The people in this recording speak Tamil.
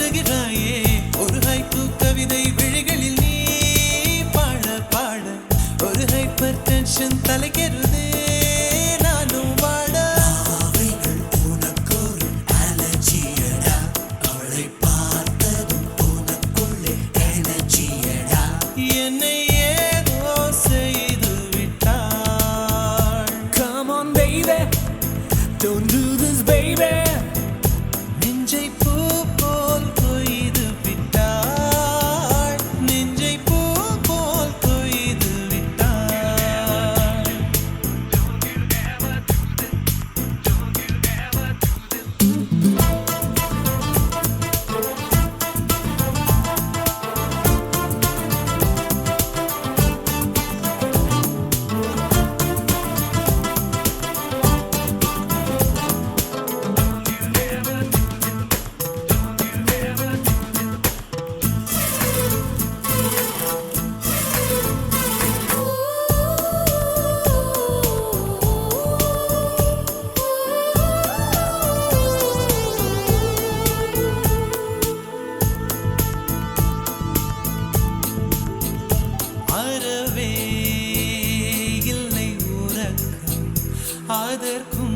காட்டுகிறாயே ஒரு ஹைக்கூ கவிதை விழிகளில் நீ பாட பாட ஒரு ஹைப்பர் டென்ஷன் தலைக்கெருதே நானும் வாட அவைகள் உனக்கொரு அலர்ஜியடா அவளை பார்த்ததும் உனக்குள்ளே எனர்ஜியடா என்னை ஏதோ செய்து விட்டாள். Come on baby, don't do this baby. நெஞ்சை பூ போல் கொய்து விட்டாள். நெஞ்சை பூ போல் கொய்து விட்டாள். அறவே இல்லை உறக்கம் அதற்கும்